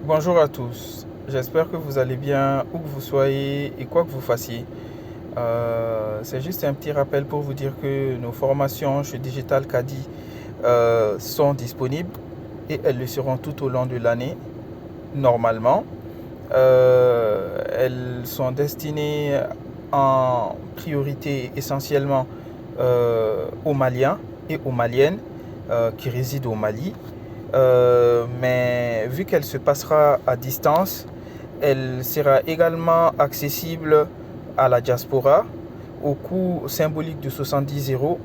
Bonjour à tous, j'espère que vous allez bien où que vous soyez et quoi que vous fassiez. C'est juste un petit rappel pour vous dire que nos formations chez Digital Caddy sont disponibles et elles le seront tout au long de l'année, normalement. Elles sont destinées en priorité essentiellement aux Maliens et aux Maliennes qui résident au Mali. Mais vu qu'elle se passera à distance, elle sera également accessible à la diaspora au coût symbolique de 70 euros,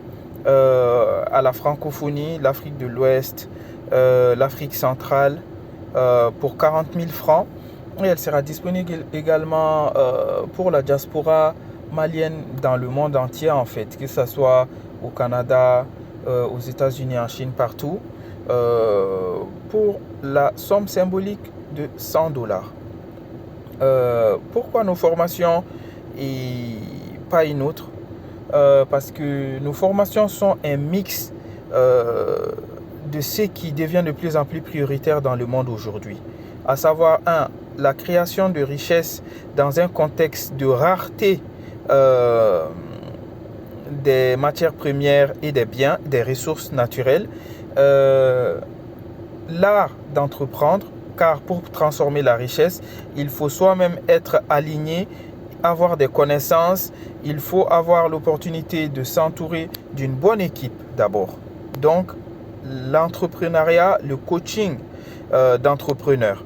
à la francophonie, l'Afrique de l'Ouest, l'Afrique centrale pour 40 000 francs. Et elle sera disponible également pour la diaspora malienne dans le monde entier en fait, que ce soit au Canada, aux États-Unis, en Chine, partout, pour la somme symbolique de 100 dollars. Pourquoi nos formations et pas une autre? Parce que nos formations sont un mix de ce qui devient de plus en plus prioritaire dans le monde aujourd'hui. À savoir, la création de richesses dans un contexte de rareté des matières premières et des biens, des ressources naturelles. L'art d'entreprendre, car pour transformer la richesse, il faut soi-même être aligné, avoir des connaissances, il faut avoir l'opportunité de s'entourer d'une bonne équipe d'abord. Donc, l'entrepreneuriat, le coaching d'entrepreneurs,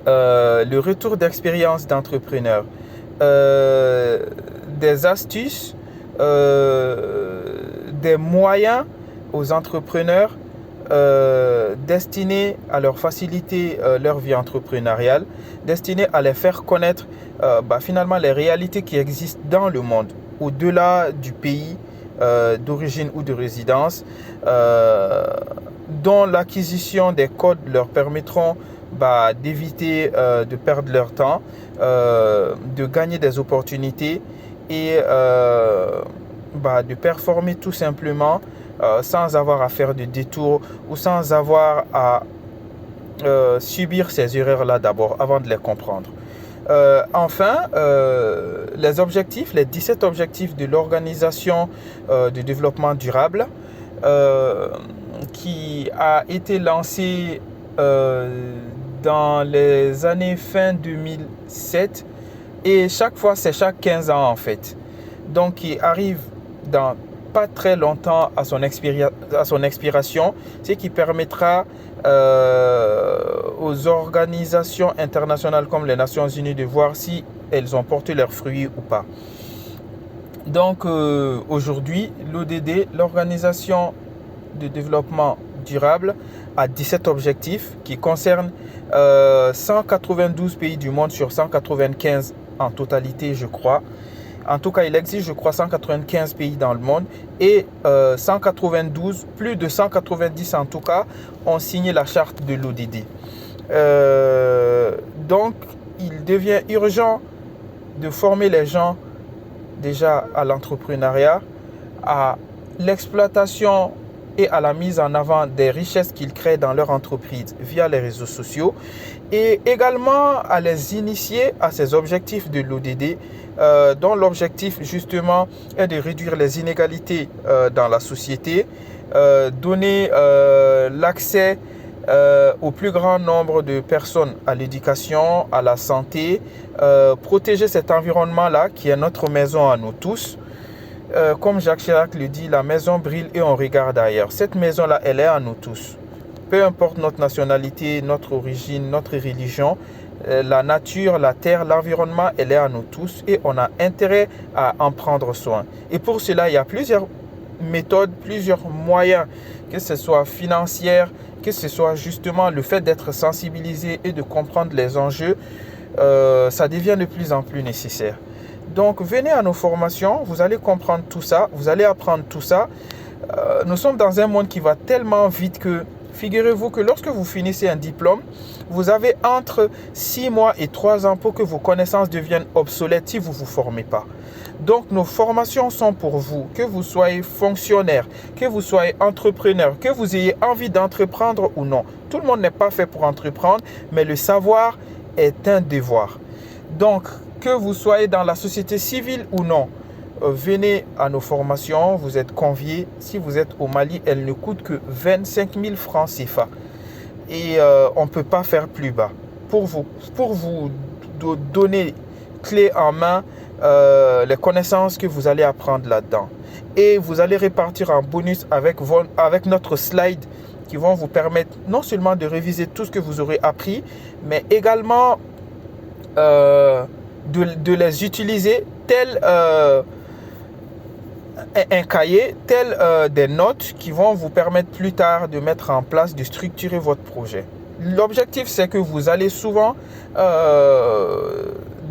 le retour d'expérience d'entrepreneurs, des astuces, des moyens aux entrepreneurs destinés à leur faciliter leur vie entrepreneuriale, destinés à les faire connaître finalement les réalités qui existent dans le monde, au-delà du pays d'origine ou de résidence, dont l'acquisition des codes leur permettront d'éviter de perdre leur temps, de gagner des opportunités et de performer tout simplement sans avoir à faire de détours ou sans avoir à subir ces erreurs-là d'abord avant de les comprendre. Les objectifs, les 17 objectifs de l'Organisation de développement durable qui a été lancé dans les années fin 2007 et chaque fois c'est chaque 15 ans en fait. Donc qui arrive dans pas très longtemps à son expiration, ce qui permettra aux organisations internationales comme les Nations Unies de voir si elles ont porté leurs fruits ou pas. Donc aujourd'hui, l'ODD, l'Organisation de développement durable, a 17 objectifs qui concernent 192 pays du monde sur 195 en totalité, je crois. En tout cas, il existe, je crois, 195 pays dans le monde et 192, plus de 190 en tout cas, ont signé la charte de l'ODD. Donc, il devient urgent de former les gens déjà à l'entrepreneuriat, à l'exploitation et à la mise en avant des richesses qu'ils créent dans leur entreprise via les réseaux sociaux et également à les initier à ces objectifs de l'ODD dont l'objectif justement est de réduire les inégalités dans la société, donner l'accès au plus grand nombre de personnes à l'éducation, à la santé, protéger cet environnement-là qui est notre maison à nous tous. Comme Jacques Chirac le dit, la maison brille et on regarde ailleurs. Cette maison-là, elle est à nous tous. Peu importe notre nationalité, notre origine, notre religion, la nature, la terre, l'environnement, elle est à nous tous et on a intérêt à en prendre soin. Et pour cela, il y a plusieurs méthodes, plusieurs moyens, que ce soit financière, que ce soit justement le fait d'être sensibilisé et de comprendre les enjeux, ça devient de plus en plus nécessaire. Donc venez à nos formations, vous allez comprendre tout ça, vous allez apprendre tout ça. Nous sommes dans un monde qui va tellement vite que Figurez-vous que lorsque vous finissez un diplôme, vous avez entre 6 mois et 3 ans pour que vos connaissances deviennent obsolètes si vous ne vous formez pas. Donc, nos formations sont pour vous, que vous soyez fonctionnaire, que vous soyez entrepreneur, que vous ayez envie d'entreprendre ou non. Tout le monde n'est pas fait pour entreprendre, mais le savoir est un devoir. Donc, que vous soyez dans la société civile ou non, venez à nos formations, vous êtes conviés. Si vous êtes au Mali, elles ne coûtent que 25 000 francs CFA. Et on ne peut pas faire plus bas. Pour vous donner clé en main les connaissances que vous allez apprendre là-dedans. Et vous allez répartir en bonus avec notre slide qui vont vous permettre non seulement de réviser tout ce que vous aurez appris, mais également de les utiliser tel un cahier, tel des notes qui vont vous permettre plus tard de mettre en place, de structurer votre projet. L'objectif, c'est que vous allez souvent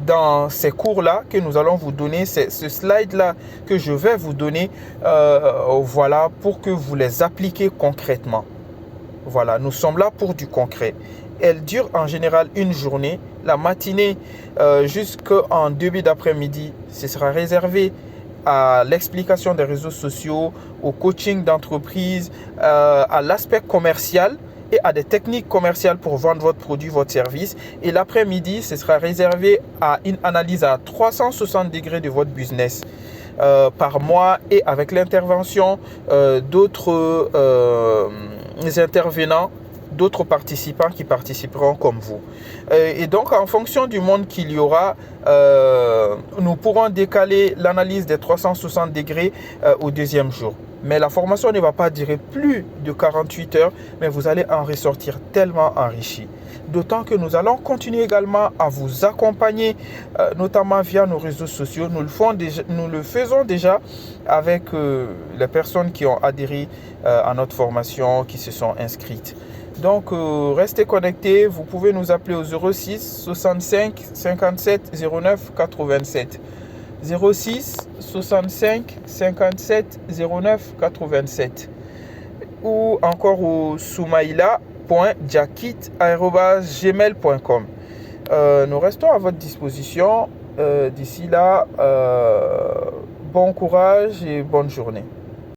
dans ces cours-là que nous allons vous donner, c'est ce slide-là que je vais vous donner, voilà, pour que vous les appliquiez concrètement. Voilà, nous sommes là pour du concret. Elle dure en général une journée. La matinée jusqu'en début d'après-midi, ce sera réservé à l'explication des réseaux sociaux, au coaching d'entreprise, à l'aspect commercial et à des techniques commerciales pour vendre votre produit, votre service. Et l'après-midi, ce sera réservé à une analyse à 360 degrés de votre business par mois et avec l'intervention d'autres intervenants, d'autres participants qui participeront comme vous. Et donc, en fonction du monde qu'il y aura, nous pourrons décaler l'analyse des 360 degrés au deuxième jour. Mais la formation ne va pas durer plus de 48 heures, mais vous allez en ressortir tellement enrichi. D'autant que nous allons continuer également à vous accompagner, notamment via nos réseaux sociaux. Nous le faisons déjà avec les personnes qui ont adhéré à notre formation, qui se sont inscrites. Donc, restez connectés. Vous pouvez nous appeler au 06 65 57 09 87. 06 65 57 09 87. Ou encore au soumaïla.jakit@gmail.com. Nous restons à votre disposition. D'ici là, bon courage et bonne journée.